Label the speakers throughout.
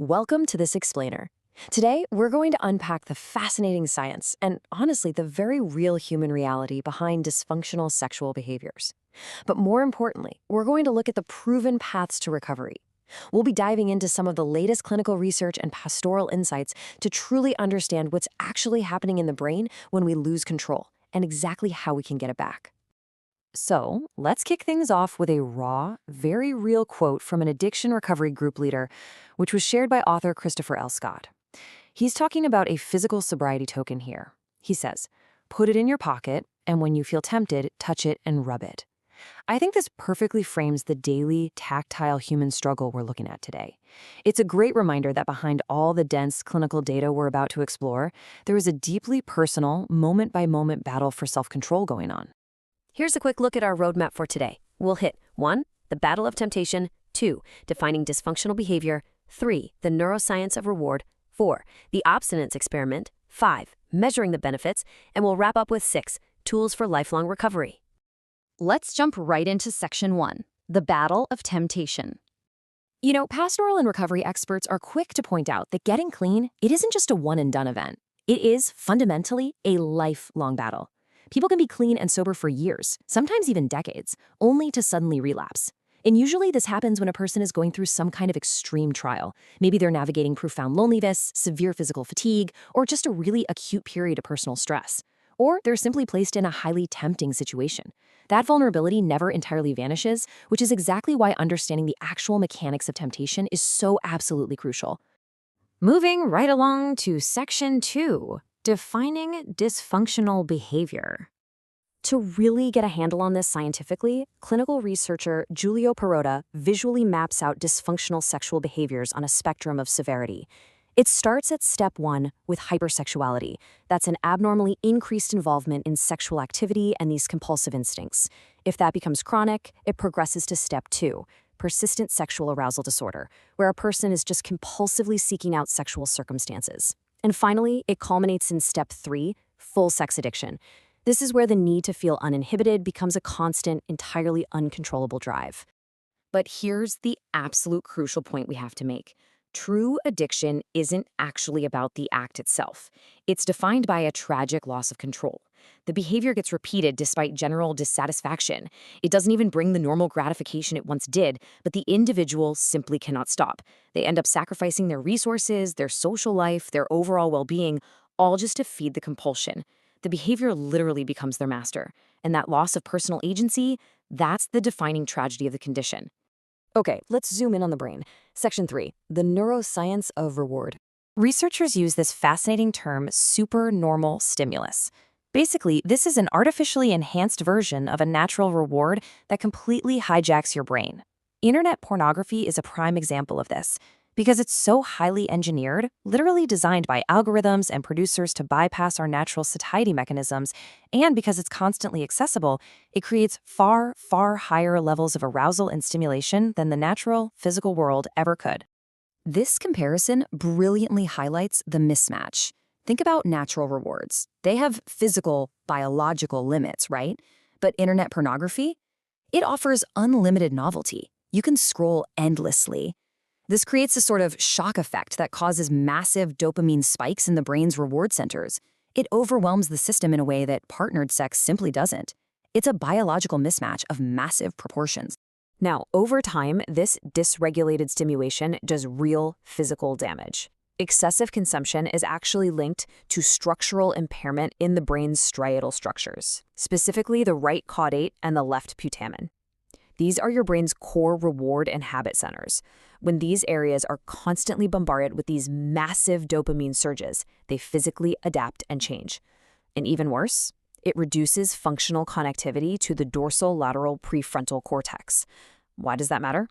Speaker 1: Welcome to this explainer. Today, we're going to unpack the fascinating science and, honestly, the very real human reality behind dysfunctional sexual behaviors. But more importantly, we're going to look at the proven paths to recovery. We'll be diving into some of the latest clinical research and pastoral insights to truly understand what's actually happening in the brain when we lose control and exactly how we can get it back. So, let's kick things off with a raw, very real quote from an addiction recovery group leader, which was shared by author Christopher L. Scott. He's talking about a physical sobriety token here. He says, "Put it in your pocket, and when you feel tempted, touch it and rub it." I think this perfectly frames the daily, tactile human struggle we're looking at today. It's a great reminder that behind all the dense clinical data we're about to explore, there is a deeply personal, moment-by-moment battle for self-control going on. Here's a quick look at our roadmap for today. We'll hit 1. The battle of temptation, 2. Defining dysfunctional behavior, 3. The neuroscience of reward, 4. The abstinence experiment, 5. Measuring the benefits, and we'll wrap up with 6. Tools for lifelong recovery.
Speaker 2: Let's jump right into section 1, the battle of temptation.
Speaker 1: Pastoral and recovery experts are quick to point out that getting clean, it isn't just a one-and-done event. It is, fundamentally, a lifelong battle. People can be clean and sober for years, sometimes even decades, only to suddenly relapse. And usually this happens when a person is going through some kind of extreme trial. Maybe they're navigating profound loneliness, severe physical fatigue, or just a really acute period of personal stress. Or they're simply placed in a highly tempting situation. That vulnerability never entirely vanishes, which is exactly why understanding the actual mechanics of temptation is so absolutely crucial.
Speaker 2: Moving right along to section 2, defining dysfunctional behavior. To really get a handle on this scientifically, clinical researcher Giulio Perotta visually maps out dysfunctional sexual behaviors on a spectrum of severity. It starts at step 1 with hypersexuality. That's an abnormally increased involvement in sexual activity and these compulsive instincts. If that becomes chronic, it progresses to step 2, persistent sexual arousal disorder, where a person is just compulsively seeking out sexual circumstances. And finally, it culminates in step 3, full sex addiction. This is where the need to feel uninhibited becomes a constant, entirely uncontrollable drive. But here's the absolute crucial point we have to make. True addiction isn't actually about the act itself. It's defined by a tragic loss of control. The behavior gets repeated despite general dissatisfaction. It doesn't even bring the normal gratification it once did, but the individual simply cannot stop. They end up sacrificing their resources, their social life, their overall well-being, all just to feed the compulsion. The behavior literally becomes their master. And that loss of personal agency, that's the defining tragedy of the condition. Okay, let's zoom in on the brain. Section 3, the neuroscience of reward. Researchers use this fascinating term supernormal stimulus. Basically, this is an artificially enhanced version of a natural reward that completely hijacks your brain. Internet pornography is a prime example of this. Because it's so highly engineered, literally designed by algorithms and producers to bypass our natural satiety mechanisms, and because it's constantly accessible, it creates far, far higher levels of arousal and stimulation than the natural, physical world ever could. This comparison brilliantly highlights the mismatch. Think about natural rewards. They have physical, biological limits, right? But internet pornography? It offers unlimited novelty. You can scroll endlessly. This creates a sort of shock effect that causes massive dopamine spikes in the brain's reward centers. It overwhelms the system in a way that partnered sex simply doesn't. It's a biological mismatch of massive proportions. Now, over time, this dysregulated stimulation does real physical damage. Excessive consumption is actually linked to structural impairment in the brain's striatal structures, specifically the right caudate and the left putamen. These are your brain's core reward and habit centers. When these areas are constantly bombarded with these massive dopamine surges, they physically adapt and change. And even worse, it reduces functional connectivity to the dorsolateral prefrontal cortex. Why does that matter?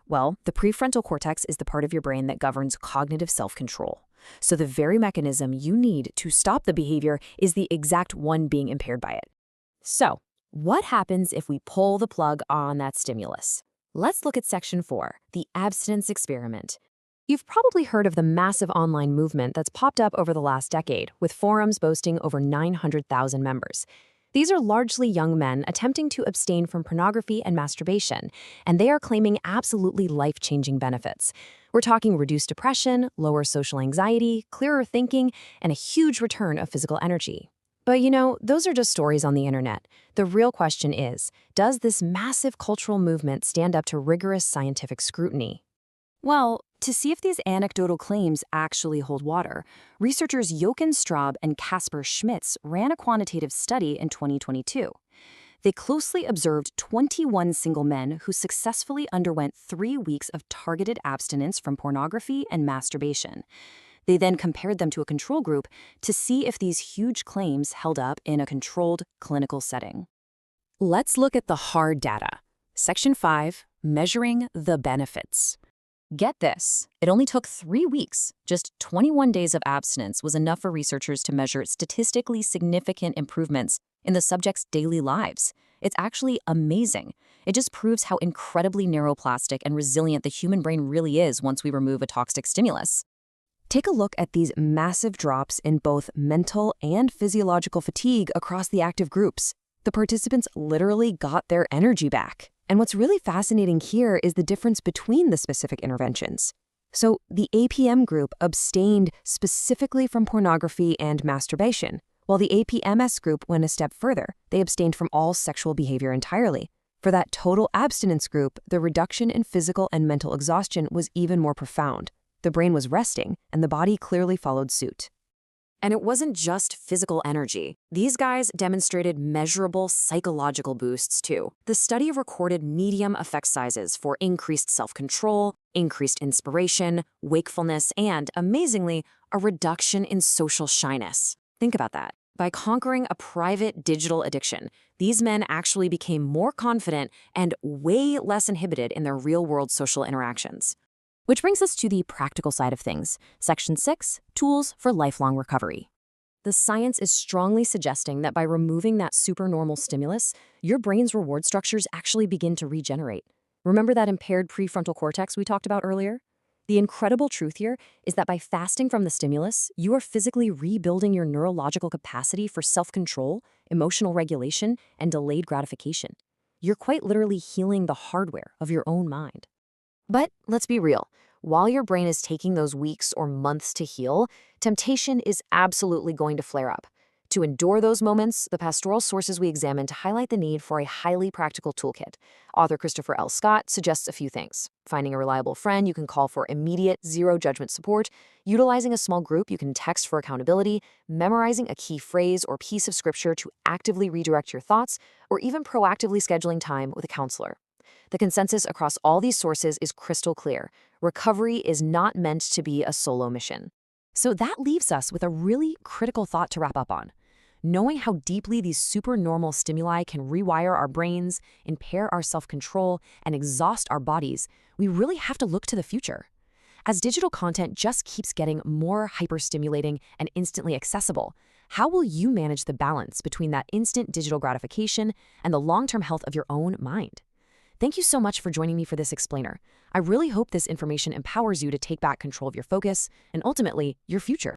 Speaker 2: Well, the prefrontal cortex is the part of your brain that governs cognitive self-control. So the very mechanism you need to stop the behavior is the exact one being impaired by it. So, what happens if we pull the plug on that stimulus? Let's look at section 4, the abstinence experiment. You've probably heard of the massive online movement that's popped up over the last decade, with forums boasting over 900,000 members. These are largely young men attempting to abstain from pornography and masturbation, and they are claiming absolutely life-changing benefits. We're talking reduced depression, lower social anxiety, clearer thinking, and a huge return of physical energy. But those are just stories on the internet. The real question is, does this massive cultural movement stand up to rigorous scientific scrutiny? Well, to see if these anecdotal claims actually hold water, researchers Jochen Straub and Kasper Schmitz ran a quantitative study in 2022. They closely observed 21 single men who successfully underwent 3 weeks of targeted abstinence from pornography and masturbation. They then compared them to a control group to see if these huge claims held up in a controlled clinical setting. Let's look at the hard data. Section 5, Measuring the Benefits. Get this, it only took 3 weeks. Just 21 days of abstinence was enough for researchers to measure statistically significant improvements in the subjects' daily lives. It's actually amazing. It just proves how incredibly neuroplastic and resilient the human brain really is once we remove a toxic stimulus. Take a look at these massive drops in both mental and physiological fatigue across the active groups. The participants literally got their energy back. And what's really fascinating here is the difference between the specific interventions. So the APM group abstained specifically from pornography and masturbation, while the APMS group went a step further. They abstained from all sexual behavior entirely. For that total abstinence group, the reduction in physical and mental exhaustion was even more profound. The brain was resting, and the body clearly followed suit. And it wasn't just physical energy. These guys demonstrated measurable psychological boosts too. The study recorded medium effect sizes for increased self-control, increased inspiration, wakefulness, and, amazingly, a reduction in social shyness. Think about that. By conquering a private digital addiction, these men actually became more confident and way less inhibited in their real-world social interactions. Which brings us to the practical side of things. Section 6, Tools for Lifelong Recovery. The science is strongly suggesting that by removing that supernormal stimulus, your brain's reward structures actually begin to regenerate. Remember that impaired prefrontal cortex we talked about earlier? The incredible truth here is that by fasting from the stimulus, you are physically rebuilding your neurological capacity for self-control, emotional regulation, and delayed gratification. You're quite literally healing the hardware of your own mind. But let's be real, while your brain is taking those weeks or months to heal, temptation is absolutely going to flare up. To endure those moments, the pastoral sources we examined highlight the need for a highly practical toolkit. Author Christopher L. Scott suggests a few things: finding a reliable friend you can call for immediate, zero-judgment support, utilizing a small group you can text for accountability, memorizing a key phrase or piece of scripture to actively redirect your thoughts, or even proactively scheduling time with a counselor. The consensus across all these sources is crystal clear. Recovery is not meant to be a solo mission. So that leaves us with a really critical thought to wrap up on. Knowing how deeply these supernormal stimuli can rewire our brains, impair our self-control, and exhaust our bodies, we really have to look to the future. As digital content just keeps getting more hyper-stimulating and instantly accessible, how will you manage the balance between that instant digital gratification and the long-term health of your own mind? Thank you so much for joining me for this explainer. I really hope this information empowers you to take back control of your focus and ultimately your future.